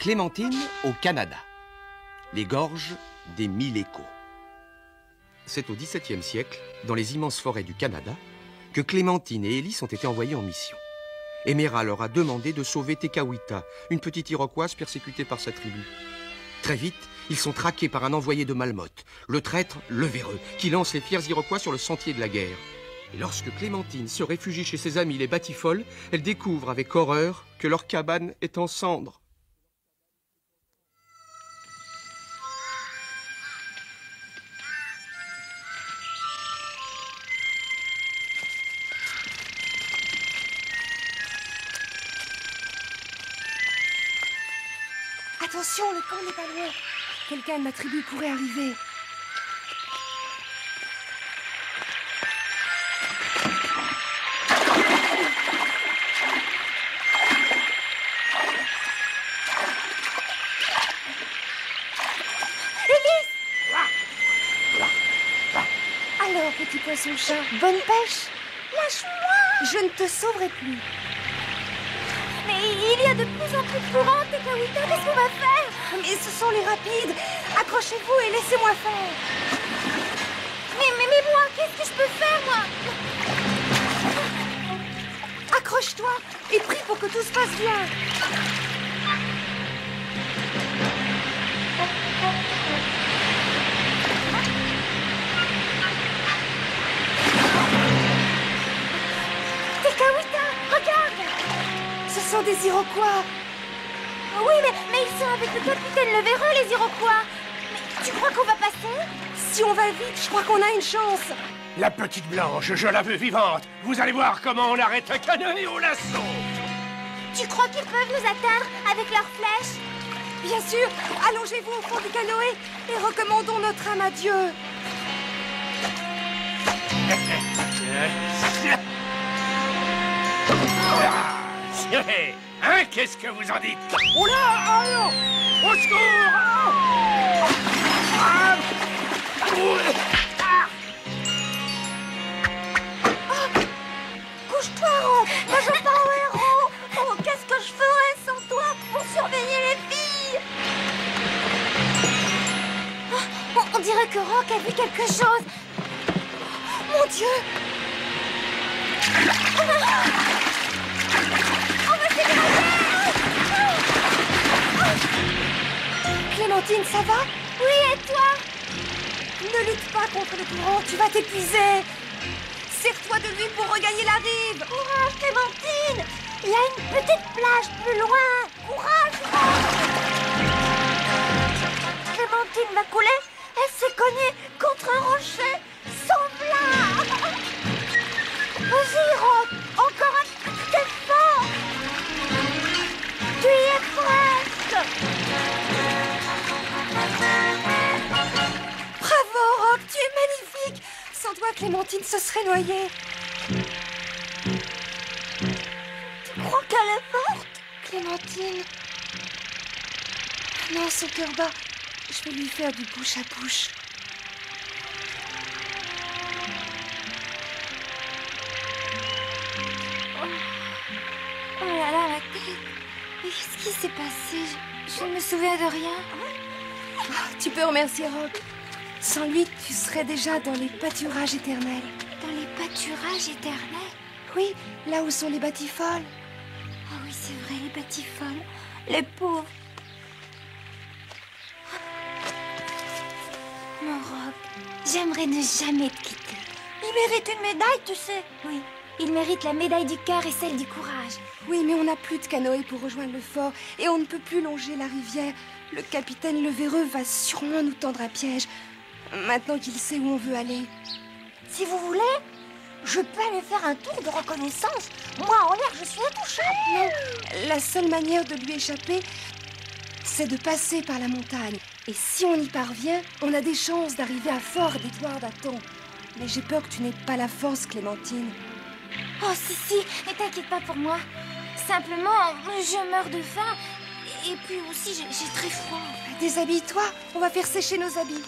Clémentine au Canada. Les gorges des 1000 échos. C'est au XVIIe siècle, dans les immenses forêts du Canada, que Clémentine et Élise ont été envoyées en mission. Éméra leur a demandé de sauver Tekawita, une petite Iroquoise persécutée par sa tribu. Très vite, ils sont traqués par un envoyé de Malmoth, le traître Le Véreux, qui lance les fiers Iroquois sur le sentier de la guerre. Et lorsque Clémentine se réfugie chez ses amis les Batifoles, elle découvre avec horreur que leur cabane est en cendres. Attention, le camp n'est pas loin. Quelqu'un de ma tribu pourrait arriver. Élise! Alors, petit poisson-chat, Bonne pêche! Lâche-moi! je ne te sauverai plus. Mais il y a de plus en plus de courant, Tekawita, qu'est-ce qu'on va faire? Mais ce sont les rapides. Accrochez-vous et laissez-moi faire. Mais moi, qu'est-ce que je peux faire, moi? Accroche-toi et prie pour que tout se passe bien. Tekawita, regarde! Ce sont des Iroquois. Oui, mais ils sont avec le capitaine Le Véreux, les Iroquois. Mais tu crois qu'on va passer? Si on va vite, je crois qu'on a une chance. La petite blanche, je la veux vivante. Vous allez voir comment on arrête un canoë au lasso. Tu crois qu'ils peuvent nous atteindre avec leurs flèches? Bien sûr, allongez-vous au fond du canoë et recommandons notre âme à Dieu. Hein, qu'est-ce que vous en dites? Oh là! Oh non! Au secours! Ah! Couche-toi, Rob. Moi, je pars au héros. Oh, qu'est-ce que je ferais sans toi pour surveiller les filles? On dirait que Rock a vu quelque chose. Mon Dieu! On va s'écraser. Clémentine, ça va? Oui, et toi? Ne lutte pas contre le courant, tu vas t'épuiser. Serre-toi de lui pour regagner la rive. Courage, Clémentine. Il y a une petite plage plus loin. Courage, Rock. Clémentine va couler. Elle s'est cognée contre un rocher. Sauve-la. Vas-y, Rock. Encore un petit effort. Tu y es presque. Bravo, Rock, tu es magnifique. Sans toi, Clémentine se serait noyée. Tu crois qu'elle est morte? Clémentine. Non, son cœur bat. Je vais lui faire du bouche à bouche. Oh là là, ma tête. Mais qu'est-ce qui s'est passé? Je ne me souviens de rien. Tu peux remercier Rock. Sans lui, tu serais déjà dans les pâturages éternels. Dans les pâturages éternels? Oui, là où sont les Batifoles. Ah oui, c'est vrai, les Batifoles. Les pauvres. Mon Rock, j'aimerais ne jamais te quitter. Il mérite une médaille, tu sais. Oui, il mérite la médaille du cœur et celle du courage. Oui, mais on n'a plus de canoë pour rejoindre le fort et on ne peut plus longer la rivière. Le capitaine Le Véreux va sûrement nous tendre un piège, maintenant qu'il sait où on veut aller. Si vous voulez, je peux aller faire un tour de reconnaissance. Moi, en l'air, je suis intouchable. Non, la seule manière de lui échapper, c'est de passer par la montagne. Et si on y parvient, on a des chances d'arriver à Fort d'Édouard d'Aton. Mais j'ai peur que tu n'aies pas la force, Clémentine. Oh, si, ne t'inquiète pas pour moi. Simplement, je meurs de faim. Et puis aussi, j'ai très froid. Déshabille-toi, on va faire sécher nos habits.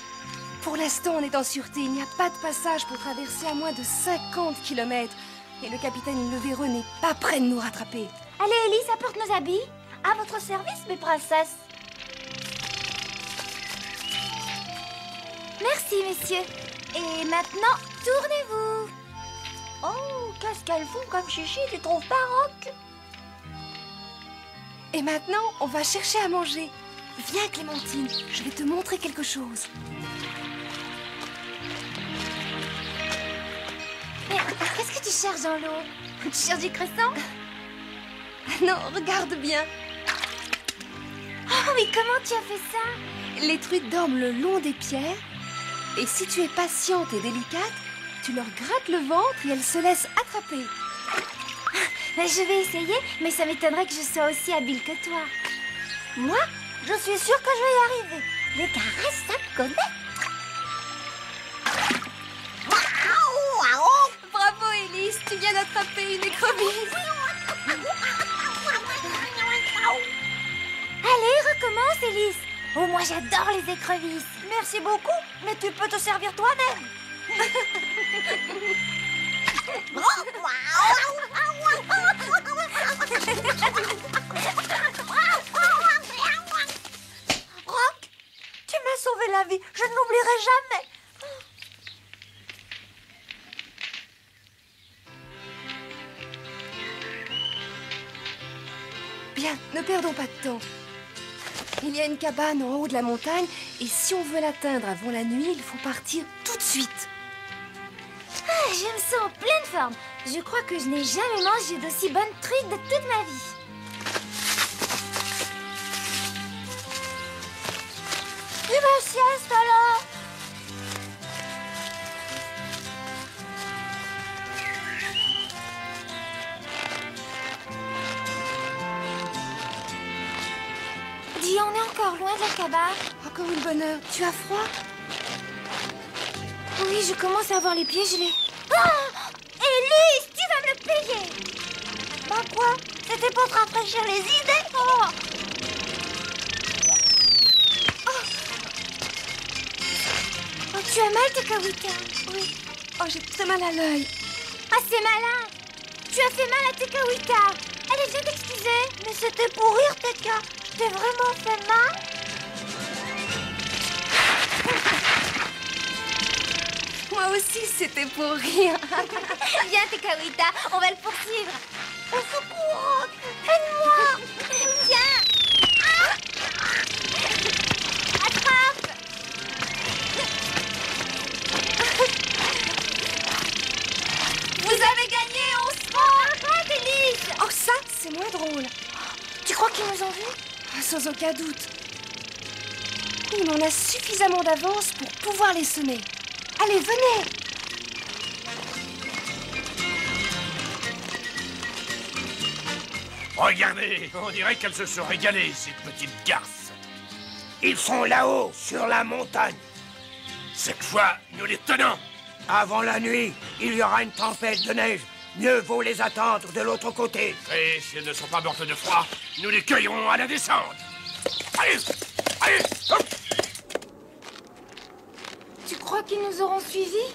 Pour l'instant, on est en sûreté. Il n'y a pas de passage pour traverser à moins de 50 km. Et le capitaine Le Véreux n'est pas prêt de nous rattraper. Allez, Élise, apporte nos habits. À votre service, mes princesses. Merci, messieurs. Et maintenant, tournez-vous. Oh, qu'est-ce qu'elles font comme chichi, tu trouves pas, Rock? Et maintenant, on va chercher à manger. Viens, Clémentine, je vais te montrer quelque chose. Mais qu'est-ce que tu cherches dans l'eau? Tu cherches du cresson? Non, regarde bien. Oh, mais comment tu as fait ça? Les truites dorment le long des pierres. Et si tu es patiente et délicate, tu leur grattes le ventre et elles se laissent attraper. Ben, je vais essayer, mais ça m'étonnerait que je sois aussi habile que toi. Moi, je suis sûre que je vais y arriver. Les caresses, ça me connaît. Bravo, Élise, tu viens d'attraper une écrevisse. Allez, recommence, Élise. Oh, moi, j'adore les écrevisses. Merci beaucoup, mais tu peux te servir toi-même. Rock, tu m'as sauvé la vie. Je ne l'oublierai jamais. Bien, ne perdons pas de temps. Il y a une cabane en haut de la montagne et si on veut l'atteindre avant la nuit, il faut partir tout de suite. Ah, je me sens en pleine forme. Je crois que je n'ai jamais mangé d'aussi bonnes truites de toute ma vie. Et ma sieste alors? Dis, on est encore loin de la cabane. Encore une bonne heure. Tu as froid? Oui, je commence à avoir les pieds gelés. Ah! Élise, tu vas me le payer! Bah quoi? C'était pour te rafraîchir les idées? Oh! Oh, tu as mal, Tekawita? Oui. Oh, j'ai très mal à l'œil. Ah, c'est malin! Tu as fait mal à Tekawita! Allez, viens t'excuser! Mais c'était pour rire, Teka! Je t'ai vraiment fait mal? Moi aussi, c'était pour rire. Viens, Tekawita, on va le poursuivre. Au secours! Aide-moi! Tiens! Ah! Attrape! Vous avez gagné, on se rend! Arrête, Élise! Oh, ça, c'est moins drôle. Tu crois qu'ils nous ont vus? Sans aucun doute. Il en a suffisamment d'avance pour pouvoir les semer. Allez, venez! Regardez, on dirait qu'elles se sont régalées, ces petites garces. Ils sont là-haut, sur la montagne. Cette fois, nous les tenons. Avant la nuit, il y aura une tempête de neige. Mieux vaut les attendre de l'autre côté. Et si elles ne sont pas mortes de froid, nous les cueillerons à la descente. Allez, allez, hop. Tu crois qu'ils nous auront suivis?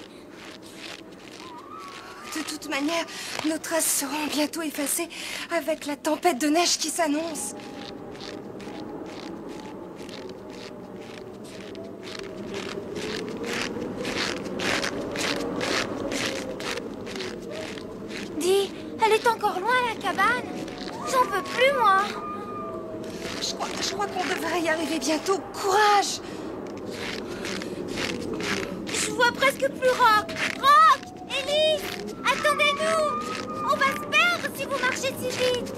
De toute manière, nos traces seront bientôt effacées avec la tempête de neige qui s'annonce. Dis, elle est encore loin, la cabane. J'en peux plus, moi. Je crois qu'on devrait y arriver bientôt. Courage! Je vois presque plus Rock. Rock! Élise! Attendez-nous! On va se perdre si vous marchez si vite.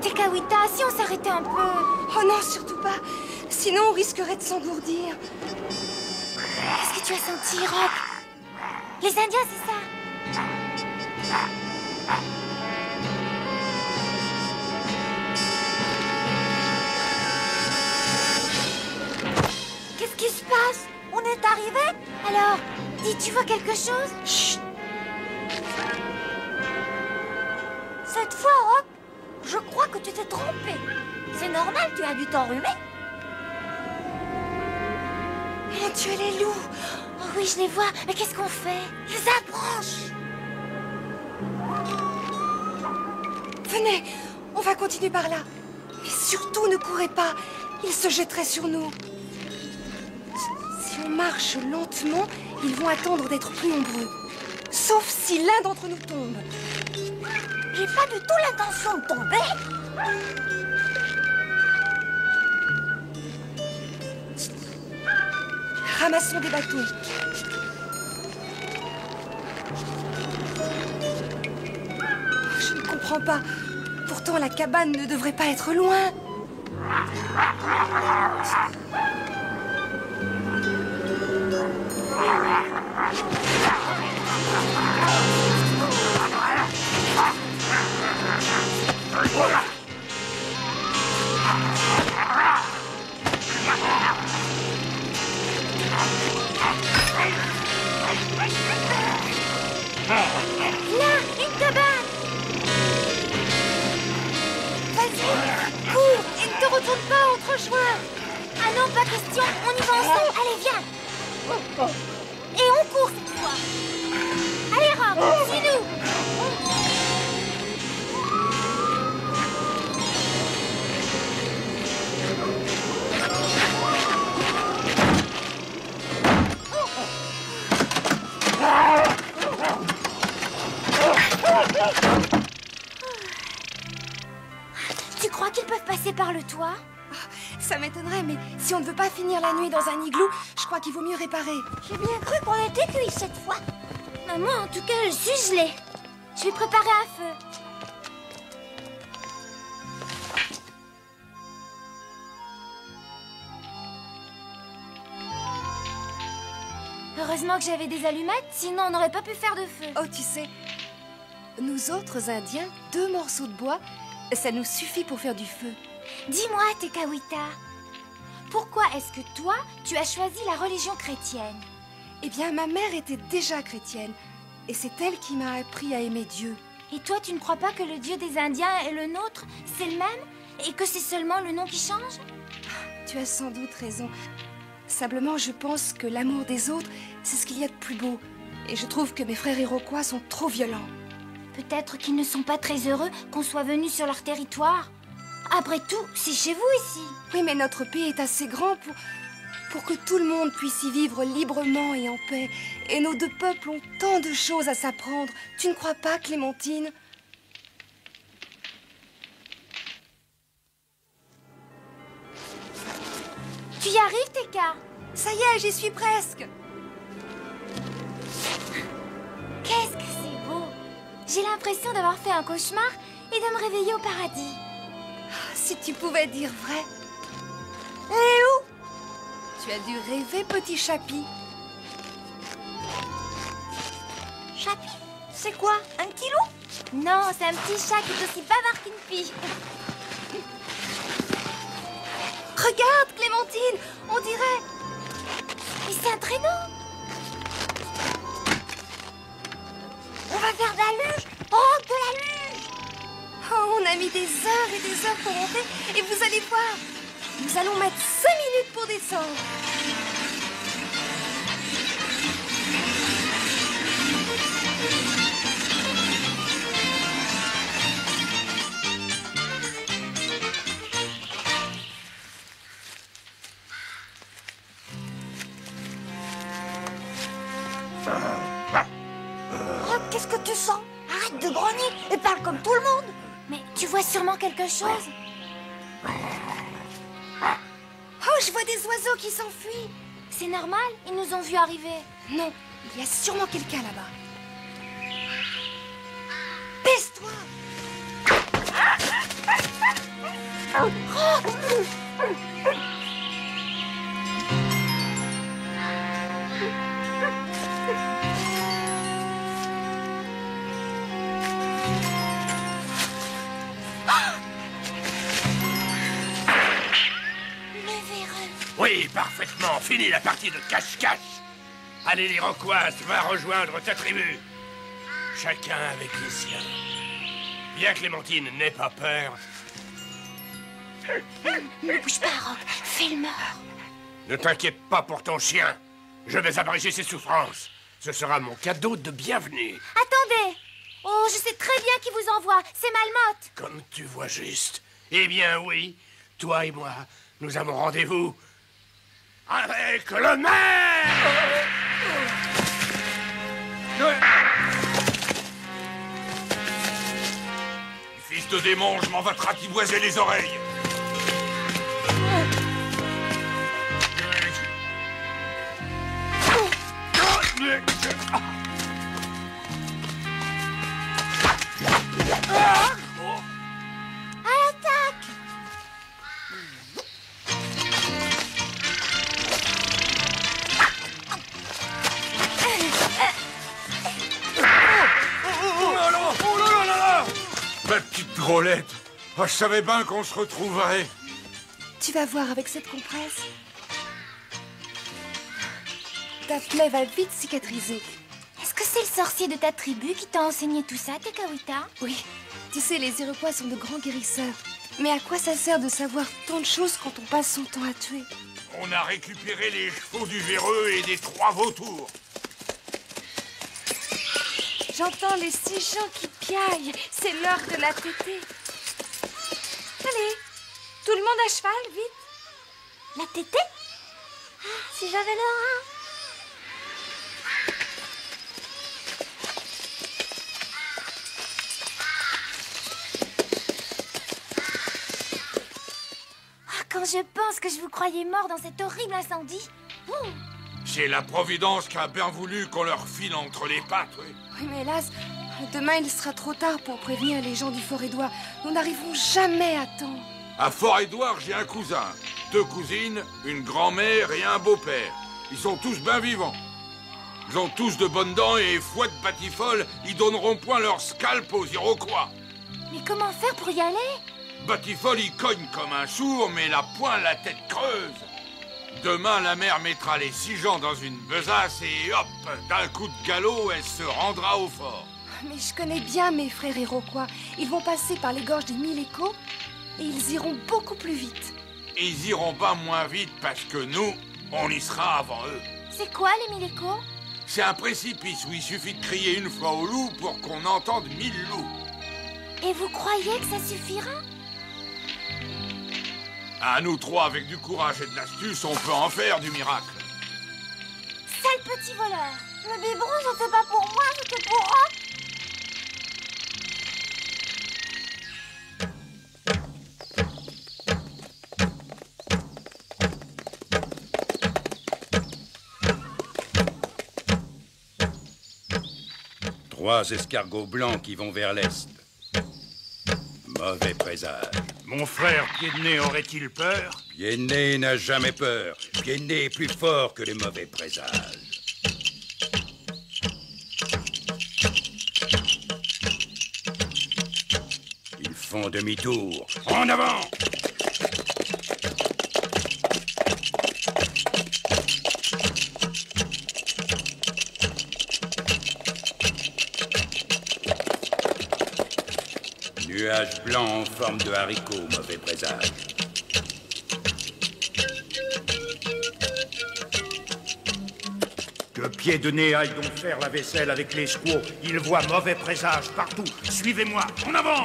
Tekawita, si on s'arrêtait un peu. Oh non, surtout pas. Sinon, on risquerait de s'engourdir. Qu'est-ce que tu as senti, Rock? Les Indiens, c'est ça? Qu'est-ce qui se passe? On est arrivé? Alors, dis, tu vois quelque chose? Chut! Cette fois, Rock, je crois que tu t'es trompé. C'est normal, tu as dû t'enrhumer. Mon Dieu, les loups! Oh oui, je les vois. Mais qu'est-ce qu'on fait? Ils approchent. Venez, on va continuer par là. Mais surtout, ne courez pas. Ils se jetteraient sur nous. Si on marche lentement, ils vont attendre d'être plus nombreux. Sauf si l'un d'entre nous tombe. J'ai pas du tout l'intention de tomber. Ramassons des bâtons. Je ne comprends pas. Pourtant, la cabane ne devrait pas être loin. Là, une cabane. Vas-y, cours et ne te retourne pas, autre chemin. Ah non, pas question, on y va ensemble. Allez, viens. Et on court cette fois. Allez, Rob, suis-nous. Tu crois qu'ils peuvent passer par le toit? Ça m'étonnerait, mais si on ne veut pas finir la nuit dans un igloo, je crois qu'il vaut mieux réparer. J'ai bien cru qu'on était cuits cette fois. Maman, en tout cas, je suis gelée. Je vais préparer un feu. Heureusement que j'avais des allumettes, sinon on n'aurait pas pu faire de feu. Oh, tu sais, nous autres Indiens, 2 morceaux de bois, ça nous suffit pour faire du feu. Dis-moi, Tekawita, pourquoi est-ce que toi, tu as choisi la religion chrétienne? Eh bien, ma mère était déjà chrétienne, et c'est elle qui m'a appris à aimer Dieu. Et toi, tu ne crois pas que le Dieu des Indiens et le nôtre, c'est le même? Et que c'est seulement le nom qui change? Tu as sans doute raison. Simplement, je pense que l'amour des autres, c'est ce qu'il y a de plus beau. Et je trouve que mes frères Iroquois sont trop violents. Peut-être qu'ils ne sont pas très heureux qu'on soit venu sur leur territoire. Après tout, c'est chez vous ici. Oui, mais notre pays est assez grand pour que tout le monde puisse y vivre librement et en paix. Et nos 2 peuples ont tant de choses à s'apprendre. Tu ne crois pas, Clémentine? Tu y arrives, Teka? Ça y est, j'y suis presque. Qu'est-ce que c'est beau! J'ai l'impression d'avoir fait un cauchemar et de me réveiller au paradis. Si tu pouvais dire vrai. Et où? Tu as dû rêver, petit Chapi. Chapi? C'est quoi? Un petit loup? Non, c'est un petit chat qui est aussi bavard qu'une fille. Regarde, Clémentine, on dirait... Mais c'est un traîneau! On va faire de la luge! Oh, de la luge! Oh, on a mis des heures et des heures pour monter, et vous allez voir, nous allons mettre 5 minutes pour descendre. Oh, qu'est-ce que tu sens? Arrête de grogner et parle comme tout le monde! Mais tu vois sûrement quelque chose? Oh, je vois des oiseaux qui s'enfuient. C'est normal, ils nous ont vus arriver. Non, il y a sûrement quelqu'un là-bas. Baisse-toi! Oui, parfaitement. Fini la partie de cache-cache. Allez, l'Iroquoise, va rejoindre ta tribu. Chacun avec les siens. Bien, Clémentine, n'aie pas peur. Ne bouge pas, Rob. Fais le mort. Ne t'inquiète pas pour ton chien. Je vais abréger ses souffrances. Ce sera mon cadeau de bienvenue. Attendez! Oh, je sais très bien qui vous envoie. C'est Malmotte. Comme tu vois juste. Eh bien, oui. Toi et moi, nous avons rendez-vous avec le maire! Fils de démon, je m'en vais te ratiboiser les oreilles. Ma petite drôlette. Oh, je savais bien qu'on se retrouverait. Tu vas voir avec cette compresse. Ta plaie va vite cicatriser. Est-ce que c'est le sorcier de ta tribu qui t'a enseigné tout ça, Tekawita? Oui, tu sais, les Iroquois sont de grands guérisseurs. Mais à quoi ça sert de savoir tant de choses quand on passe son temps à tuer? On a récupéré les chevaux du véreux et des 3 vautours. J'entends les 6 gens qui piaillent. C'est l'heure de la tétée. Allez, tout le monde à cheval, vite. La tétée? Ah, si j'avais le rein. Ah, quand je pense que je vous croyais mort dans cet horrible incendie. Ouh. C'est la Providence qui a bien voulu qu'on leur file entre les pattes, oui. Oui, mais hélas, demain il sera trop tard pour prévenir les gens du Fort-Édouard. Nous n'arriverons jamais à temps. À Fort-Édouard, j'ai un cousin, 2 cousines, une grand-mère et un beau-père. Ils sont tous bien vivants. Ils ont tous de bonnes dents et fouette Batifol, ils donneront point leur scalp aux Iroquois. Mais comment faire pour y aller? Batifol, il cogne comme un sourd, mais la pointe la tête creuse. Demain, la mère mettra les 6 gens dans une besace et hop, d'un coup de galop, elle se rendra au fort. Mais je connais bien mes frères Iroquois. Ils vont passer par les gorges des 1000 échos et ils iront beaucoup plus vite. Ils iront pas moins vite parce que nous, on y sera avant eux. C'est quoi les 1000 échos? C'est un précipice où il suffit de crier une fois au loup pour qu'on entende 1000 loups. Et vous croyez que ça suffira? À nous 3, avec du courage et de l'astuce, on peut en faire du miracle. Sale petit voleur! Le biberon, c'était pas pour moi, c'était pour eux! Trois escargots blancs qui vont vers l'est. Mauvais présage. Mon frère Pied-de-Nez aurait-il peur? Pied-de-Nez n'a jamais peur. Pied-de-Nez est plus fort que les mauvais présages. Ils font demi-tour. En avant! Nuage blanc en forme de haricot, mauvais présage. Que Pied-de-Nez aille donc faire la vaisselle avec les squaws. Il voit mauvais présage partout. Suivez-moi, en avant!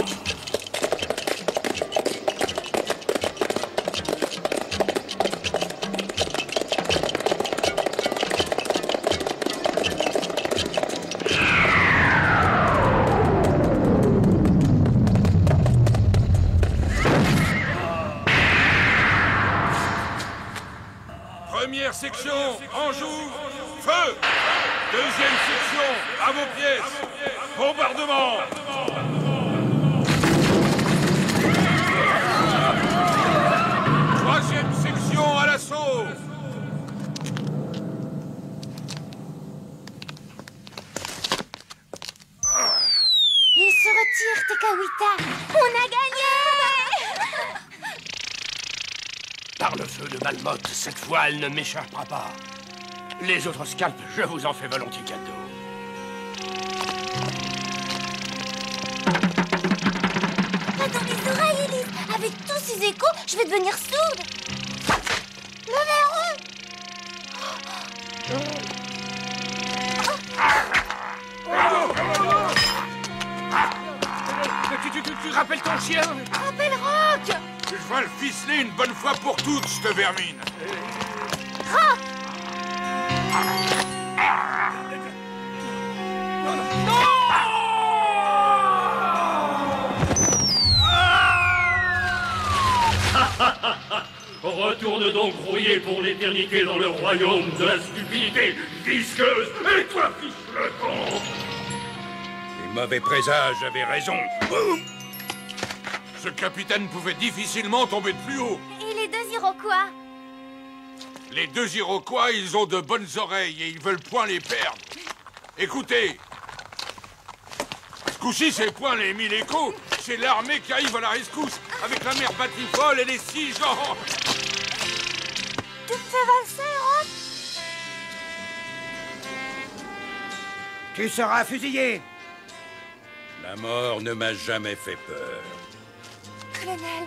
Première section, en joue, feu! Deuxième section, à vos pièces, bombardement! Troisième section, à l'assaut! Il se retire, Tekawita! On a gagné! Par le feu de Malmotte, cette fois, elle ne m'échappera pas. Les autres scalps, je vous en fais volontiers cadeau. Attends les oreilles, Élise! Avec tous ces échos, je vais devenir sourde! Le verrou! Tu rappelles ton chien? Rappelle Rock! Je vais le ficeler une bonne fois pour toutes, cette vermine! Rock! Retourne donc grouiller pour l'éternité dans le royaume de la stupidité visqueuse. Et toi, fiche le con! Les mauvais présages avaient raison. Ce capitaine pouvait difficilement tomber de plus haut. Et les deux Iroquois? Les deux Iroquois, ils ont de bonnes oreilles et ils veulent point les perdre. Écoutez, ce coup-ci, c'est point les 1000 échos, c'est l'armée qui arrive à la rescousse, avec la mer Batifol et les 6 gens. Tu me fais valser, Rock? Tu seras fusillé. La mort ne m'a jamais fait peur. Colonel,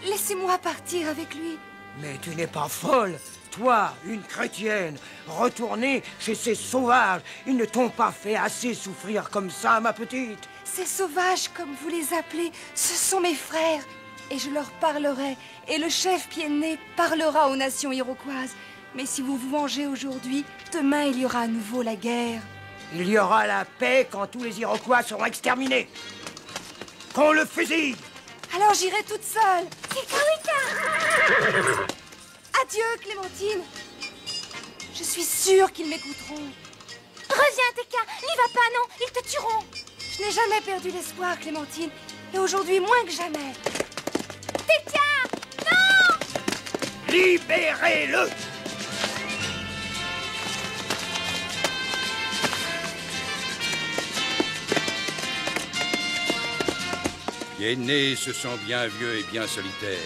laissez-moi partir avec lui. Mais tu n'es pas folle. Toi, une chrétienne, retourner chez ces sauvages. Ils ne t'ont pas fait assez souffrir comme ça, ma petite. Ces sauvages, comme vous les appelez, ce sont mes frères. Et je leur parlerai. Et le chef Pied-de-Nez parlera aux nations iroquoises. Mais si vous vous vengez aujourd'hui, demain il y aura à nouveau la guerre. Il y aura la paix quand tous les Iroquois seront exterminés. Qu'on le fusille. Alors j'irai toute seule. Tekawita! Adieu, Clémentine. Je suis sûre qu'ils m'écouteront. Reviens, Teka! N'y va pas, non! Ils te tueront! Je n'ai jamais perdu l'espoir, Clémentine. Et aujourd'hui, moins que jamais. Teka! Non! Libérez-le. Pied-de-Nez se sent bien vieux et bien solitaire.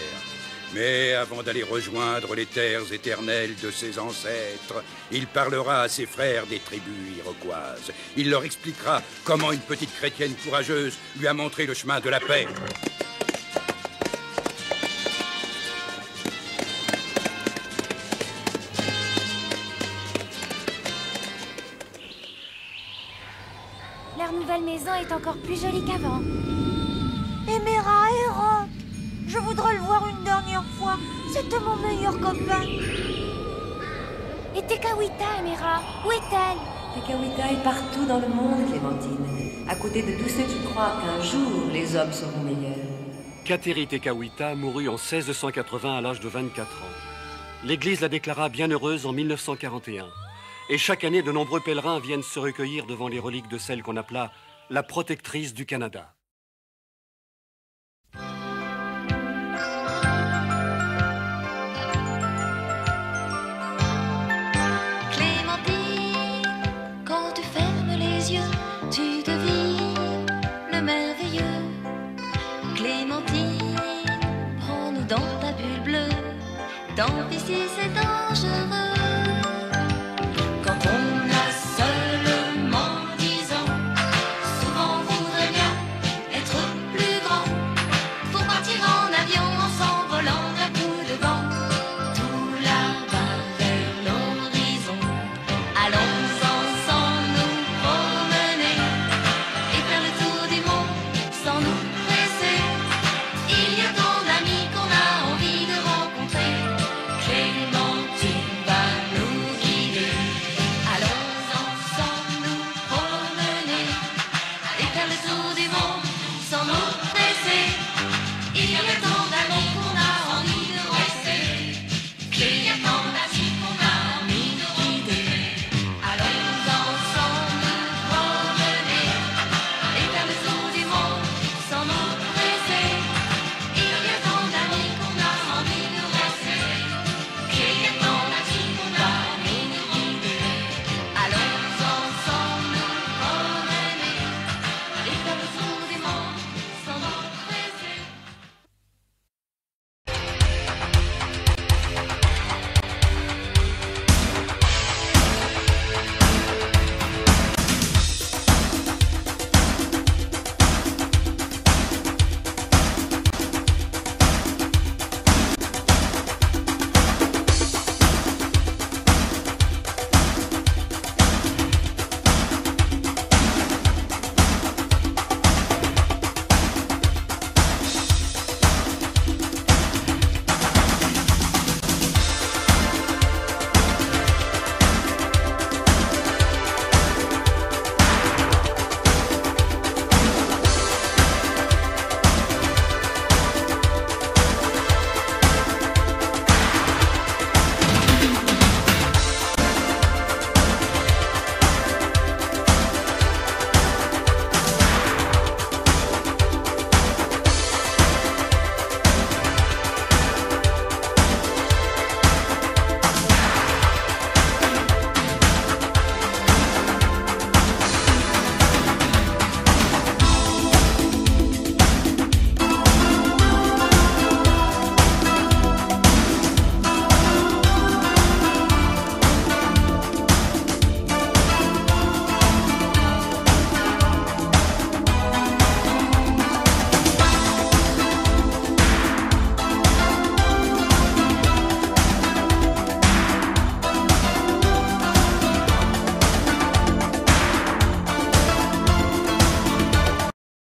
Mais avant d'aller rejoindre les terres éternelles de ses ancêtres, il parlera à ses frères des tribus iroquoises. Il leur expliquera comment une petite chrétienne courageuse lui a montré le chemin de la paix. Leur nouvelle maison est encore plus jolie qu'avant. Emera et Rock, je voudrais le voir une dernière fois. C'était mon meilleur copain. Et Tekawita, Emera, où est-elle? Tekawita est partout dans le monde, Clémentine. À côté de tous ceux qui croient qu'un jour les hommes seront meilleurs. Kateri Tekawita mourut en 1680 à l'âge de 24 ans. L'Église la déclara bienheureuse en 1941. Et chaque année, de nombreux pèlerins viennent se recueillir devant les reliques de celle qu'on appela la protectrice du Canada.